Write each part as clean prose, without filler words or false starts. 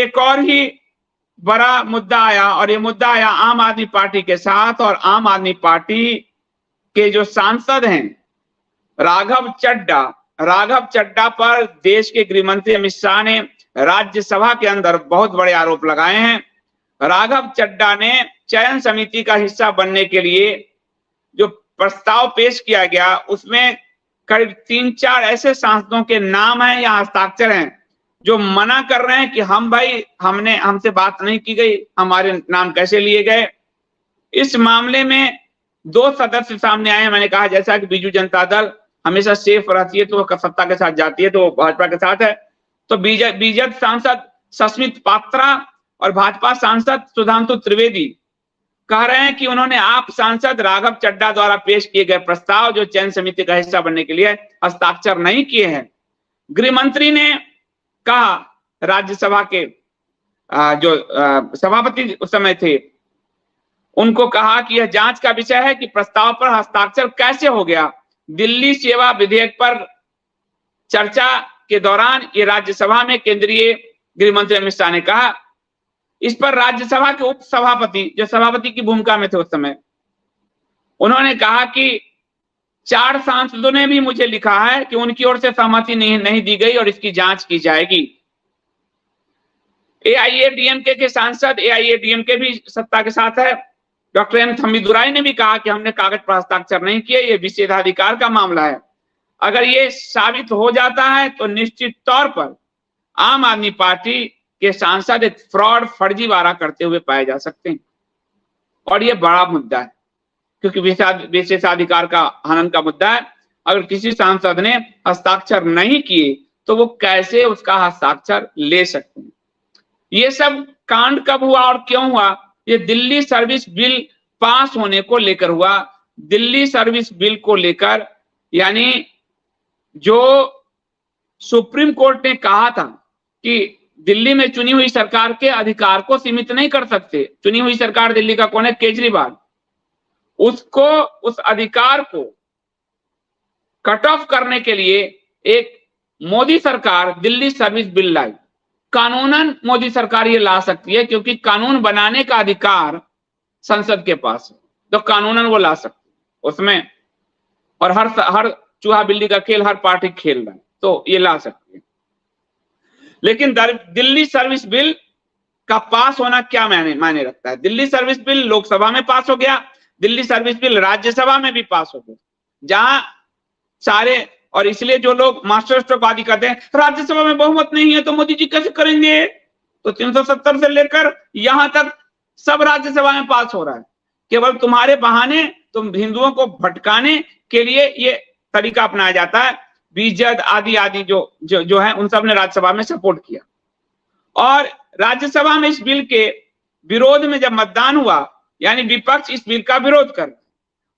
एक और ही बड़ा मुद्दा आया, और ये मुद्दा आया आम आदमी पार्टी के साथ। और आम आदमी पार्टी के जो सांसद हैं राघव चड्ढा पर देश के गृह मंत्री अमित शाह ने राज्यसभा के अंदर बहुत बड़े आरोप लगाए हैं। राघव चड्ढा ने चयन समिति का हिस्सा बनने के लिए जो प्रस्ताव पेश किया गया उसमें करीब 3-4 ऐसे सांसदों के नाम हैं या हस्ताक्षर हैं जो मना कर रहे हैं कि हमसे बात नहीं की गई, हमारे नाम कैसे लिए गए। इस मामले में 2 सदस्य सामने आए हैं। मैंने कहा जैसा कि बीजू जनता दल हमेशा सेफ रहती है तो वो सत्ता के साथ जाती है, तो वो भाजपा के साथ है। तो बीजेपी सांसद सस्मित पात्रा और भाजपा सांसद सुधांशु त्रिवेदी कह रहे हैं कि उन्होंने आप सांसद राघव चड्ढा द्वारा पेश किए गए प्रस्ताव जो चयन समिति का हिस्सा बनने के लिए हस्ताक्षर नहीं किए हैं। गृह मंत्री ने कहा, राज्यसभा के जो सभापति उस समय थे उनको कहा कि यह जांच का विषय है कि प्रस्ताव पर हस्ताक्षर कैसे हो गया। दिल्ली सेवा विधेयक पर चर्चा के दौरान ये राज्यसभा में केंद्रीय गृह मंत्री अमित शाह ने कहा। इस पर राज्यसभा के उप सभापति जो सभापति की भूमिका में थे उस समय, उन्होंने कहा कि 4 सांसदों ने भी मुझे लिखा है कि उनकी ओर से सहमति नहीं दी गई और इसकी जांच की जाएगी। एआईएडीएमके के सांसद, एआईएडीएमके भी सत्ता के साथ है, डॉक्टर एन थम्बीदुराई ने भी कहा कि हमने कागज पर हस्ताक्षर नहीं किए, ये विशेषाधिकार का मामला है। अगर ये साबित हो जाता है तो निश्चित तौर पर आम आदमी पार्टी के सांसद एक फ्रॉड फर्जीवाड़ा करते हुए पाए जा सकते हैं। और ये बड़ा मुद्दा है क्योंकि विशेषाधिकार का हनन का मुद्दा है। अगर किसी सांसद ने हस्ताक्षर नहीं किए तो वो कैसे उसका हस्ताक्षर ले सकते हैं। ये सब कांड कब हुआ और क्यों हुआ? ये दिल्ली सर्विस बिल पास होने को लेकर हुआ। दिल्ली सर्विस बिल को लेकर, यानी जो सुप्रीम कोर्ट ने कहा था कि दिल्ली में चुनी हुई सरकार के अधिकार को सीमित नहीं कर सकते। चुनी हुई सरकार दिल्ली का कौन है? केजरीवाल। उसको, उस अधिकार को कट ऑफ करने के लिए एक मोदी सरकार दिल्ली सर्विस बिल लाई। कानूनन मोदी सरकार ये ला सकती है क्योंकि कानून बनाने का अधिकार संसद के पास है, तो कानूनन वो ला सकती है उसमें। और हर चूहा बिल्ली का खेल हर पार्टी खेल रहा है, तो ये ला सकती है। लेकिन दिल्ली सर्विस बिल का पास होना क्या मायने रखता है? दिल्ली सर्विस बिल लोकसभा में पास हो गया, दिल्ली सर्विस बिल राज्यसभा में भी पास हो गया, जहां सारे, और इसलिए जो लोग मास्टर स्ट्रोकवादी करते हैं राज्यसभा में बहुमत नहीं है तो मोदी जी कैसे करेंगे, तो 370 से लेकर यहां तक सब राज्यसभा में पास हो रहा है। केवल तुम्हारे बहाने, तुम हिंदुओं को भटकाने के लिए ये तरीका अपनाया जाता है। बीजद आदि जो है उन सब ने राज्यसभा में सपोर्ट किया। और राज्यसभा में इस बिल के विरोध में जब मतदान हुआ, यानी विपक्ष इस बिल का विरोध कर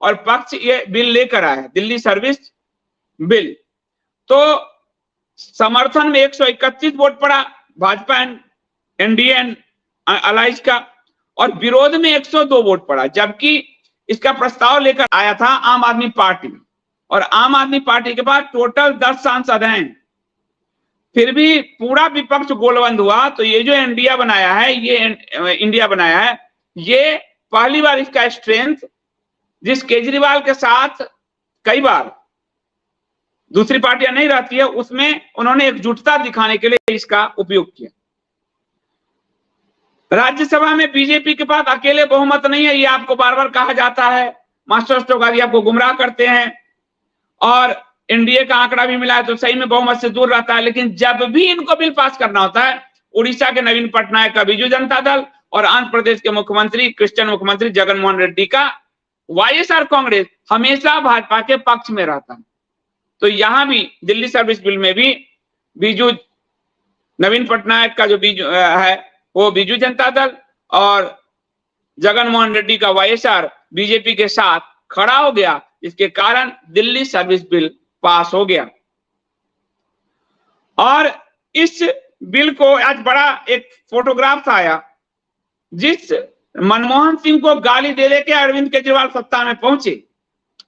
और पक्ष ये बिल लेकर आया, दिल्ली सर्विस बिल, तो समर्थन में 131 वोट पड़ा भाजपा एनडीए अलायंस का, और विरोध में 102 वोट पड़ा। जबकि इसका प्रस्ताव लेकर आया था आम आदमी पार्टी, और आम आदमी पार्टी के पास टोटल 10 सांसद हैं। फिर भी पूरा विपक्ष गोलबंद हुआ। तो ये जो इंडिया बनाया है, ये पहली बार इसका स्ट्रेंथ, जिस केजरीवाल के साथ कई बार दूसरी पार्टियां नहीं रहती है, उसमें उन्होंने एकजुटता दिखाने के लिए इसका उपयोग किया। राज्यसभा में बीजेपी के पास अकेले बहुमत नहीं है, ये आपको बार बार कहा जाता है। मास्टर स्ट्रोकवादी आपको गुमराह करते हैं, और एनडीए का आंकड़ा भी मिला है तो सही में बहुमत से दूर रहता है। लेकिन जब भी इनको बिल पास करना होता है, उड़ीसा के नवीन पटनायक का बीजू जनता दल और आंध्र प्रदेश के मुख्यमंत्री, क्रिश्चियन मुख्यमंत्री जगनमोहन रेड्डी का वाईएसआर कांग्रेस हमेशा भाजपा के पक्ष में रहता है। तो यहां भी दिल्ली सर्विस बिल में भी बीजू, नवीन पटनायक का जो बीजू है वो बीजू जनता दल, और जगनमोहन रेड्डी का वाईएसआर बीजेपी के साथ खड़ा हो गया, इसके कारण दिल्ली सर्विस बिल पास हो गया। और इस बिल को आज बड़ा एक फोटोग्राफ आया, जिस मनमोहन सिंह को गाली दे लेके अरविंद केजरीवाल सत्ता में पहुंचे,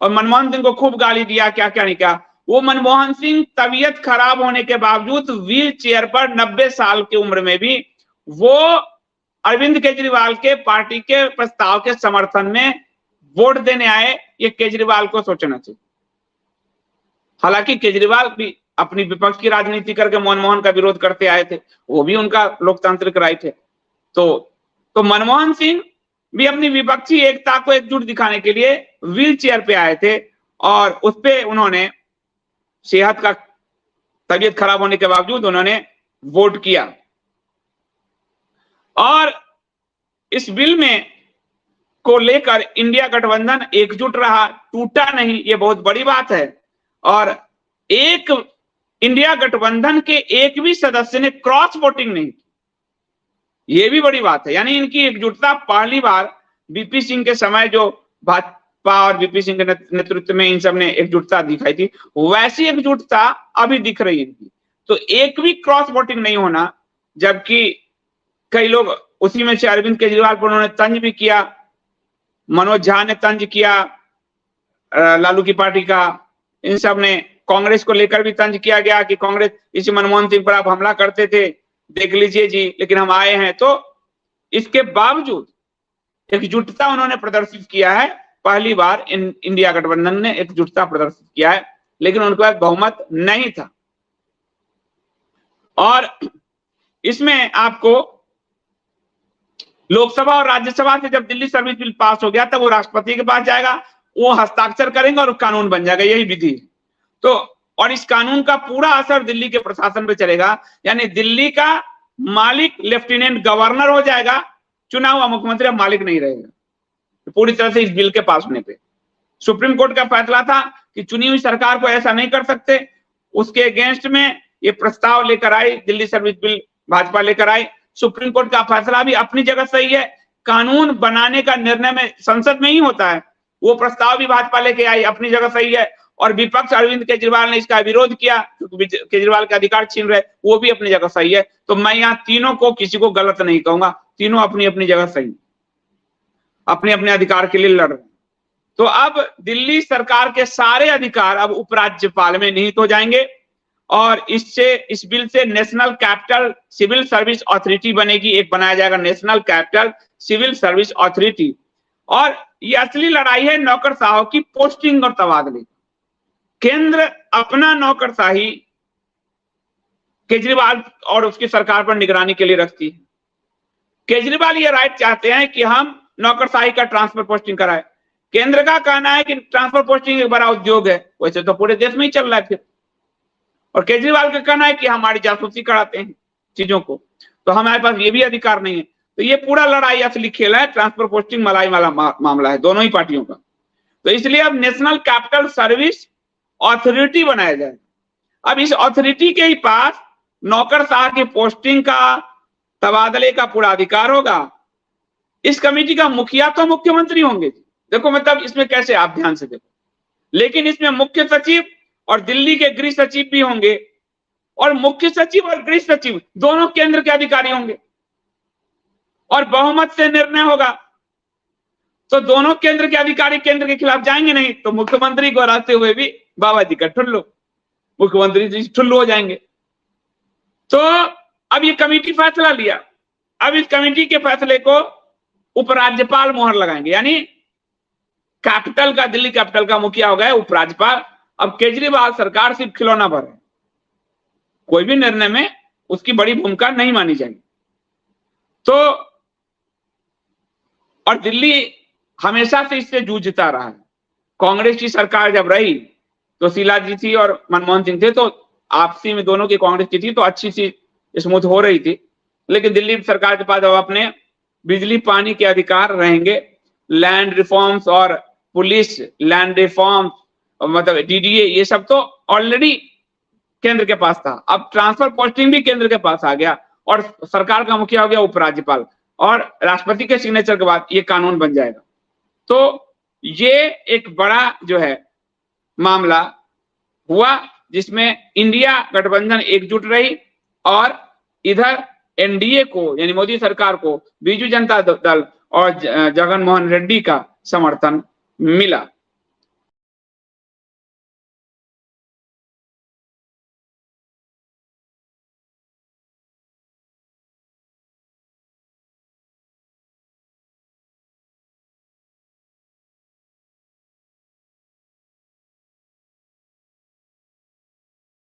और मनमोहन सिंह को खूब गाली दिया, क्या क्या नहीं किया। वो मनमोहन सिंह तबीयत खराब होने के बावजूद व्हील चेयर पर 90 साल की उम्र में भी वो अरविंद केजरीवाल के पार्टी के प्रस्ताव के समर्थन में वोट देने आए, ये केजरीवाल को सोचना चाहिए। हालांकि केजरीवाल भी अपनी विपक्ष की राजनीति करके मनमोहन का विरोध करते आए थे, वो भी उनका लोकतांत्रिक राइट है। तो मनमोहन सिंह भी अपनी विपक्षी एकता को एकजुट दिखाने के लिए व्हील चेयर पे आए थे और उस पे उन्होंने सेहत का तबीयत खराब होने के बावजूद उन्होंने वोट किया और इस बिल में को लेकर इंडिया गठबंधन एकजुट रहा, टूटा नहीं, ये बहुत बड़ी बात है। और एक इंडिया गठबंधन के एक भी सदस्य ने क्रॉस वोटिंग नहीं की, ये भी बड़ी बात है। यानी इनकी एकजुटता पहली बार बीपी सिंह के समय जो भाजपा और बीपी सिंह के नेतृत्व में इन सब ने एकजुटता दिखाई थी, वैसी एकजुटता अभी दिख रही है इनकी। तो एक भी क्रॉस वोटिंग नहीं होना, जबकि कई लोग उसी में से अरविंद केजरीवाल पर उन्होंने तंज भी किया, मनोज झा ने तंज किया लालू की पार्टी का, इन सब ने कांग्रेस को लेकर भी तंज किया गया कि कांग्रेस इसी मनमोहन सिंह पर आप हमला करते थे, देख लीजिए जी, लेकिन हम आए हैं। तो इसके बावजूद एकजुटता उन्होंने प्रदर्शित किया है, पहली बार इंडिया गठबंधन ने एकजुटता प्रदर्शित किया है, लेकिन उनके पास बहुमत नहीं था। और इसमें आपको लोकसभा और राज्यसभा से जब दिल्ली सर्विस बिल पास हो गया तब वो राष्ट्रपति के पास जाएगा, वो हस्ताक्षर करेंगे और कानून बन जाएगा, यही विधि है। तो और इस कानून का पूरा असर दिल्ली के प्रशासन पे चलेगा, यानी दिल्ली का मालिक लेफ्टिनेंट गवर्नर हो जाएगा, चुना हुआ मुख्यमंत्री अब मालिक नहीं रहेगा तो पूरी तरह से इस बिल के पास होने पे। सुप्रीम कोर्ट का फैसला था कि चुनी हुई सरकार को ऐसा नहीं कर सकते, उसके अगेंस्ट में ये प्रस्ताव लेकर आई, दिल्ली सर्विस बिल भाजपा लेकर आई। सुप्रीम कोर्ट का फैसला भी अपनी जगह सही है, कानून बनाने का निर्णय में संसद में ही होता है, वो प्रस्ताव भी भाजपा लेके आई, अपनी जगह सही है। और विपक्ष अरविंद केजरीवाल ने इसका विरोध किया क्योंकि केजरीवाल के अधिकार छीन रहे, वो भी अपनी जगह सही है। तो मैं यहाँ तीनों को किसी को गलत नहीं कहूंगा, तीनों अपनी अपनी जगह सही, अपने अपने अधिकार के लिए लड़ रहे हैं। तो अब दिल्ली सरकार के सारे अधिकार अब उपराज्यपाल में निहित हो जाएंगे और इससे इस बिल से national capital civil service authority बनेगी, एक बनाया जाएगा national capital civil service authority. और ये असली लड़ाई है नौकरशाहों की पोस्टिंग और तबादले। केंद्र अपना नौकरशाही केजरीवाल और उसकी सरकार पर निगरानी के लिए रखती है। केजरीवाल ये राइट चाहते हैं कि हम नौकरशाही का ट्रांसफर पोस्टिंग कराए, केंद्र का कहना है कि ट्रांसफर पोस्टिंग एक बड़ा उद्योग है, वैसे तो पूरे देश में ही चल रहा है फिर। और केजरीवाल का कहना है कि हमारी जासूसी कराते हैं चीजों को, तो हमारे पास ये भी अधिकार नहीं है। तो ये पूरा लड़ाई असली खेल है, ट्रांसफर पोस्टिंग मलाई वाला मामला है दोनों ही पार्टियों का। तो इसलिए अब नेशनल कैपिटल सर्विस अथॉरिटी बनाया जाए। अब इस अथॉरिटी के ही पास नौकरशाह की पोस्टिंग का, तबादले का पूरा अधिकार होगा। इस कमेटी का मुखिया तो मुख्यमंत्री होंगे। देखो मतलब इसमें कैसे, आप ध्यान से देखो, लेकिन इसमें मुख्य सचिव और दिल्ली के गृह सचिव भी होंगे, और मुख्य सचिव और गृह सचिव दोनों केंद्र के अधिकारी होंगे और बहुमत से निर्णय होगा। तो दोनों केंद्र के अधिकारी केंद्र के खिलाफ जाएंगे नहीं, तो मुख्यमंत्री को हराते हुए भी बाबा जी का ठुल्लू, मुख्यमंत्री जी ठुल्लू हो जाएंगे। तो अब ये कमेटी फैसला लिया, अब इस कमेटी के फैसले को उपराज्यपाल मोहर लगाएंगे, यानी कैपिटल का, दिल्ली कैपिटल का मुखिया हो गया उपराज्यपाल। अब केजरीवाल सरकार सिर्फ खिलौना भर है, कोई भी निर्णय में उसकी बड़ी भूमिका नहीं मानी जाएगी। तो और दिल्ली हमेशा से इससे जूझता रहा है। कांग्रेस की सरकार जब रही तो शीला जी थी और मनमोहन सिंह थे, तो आपसी में दोनों की कांग्रेस की थी तो अच्छी सी स्मूथ हो रही थी। लेकिन दिल्ली सरकार के पास अब अपने बिजली पानी के अधिकार रहेंगे, लैंड रिफॉर्म्स और पुलिस लैंड रिफॉर्म, मतलब डीडीए, ये सब तो ऑलरेडी केंद्र के पास था। अब ट्रांसफर पोस्टिंग भी केंद्र के पास आ गया और सरकार का मुखिया हो गया उपराज्यपाल, और राष्ट्रपति के सिग्नेचर के बाद ये कानून बन जाएगा। तो ये एक बड़ा जो है मामला हुआ जिसमें इंडिया गठबंधन एकजुट रही और इधर एनडीए को, यानी मोदी सरकार को बीजू जनता दल और जगन मोहन रेड्डी का समर्थन मिला।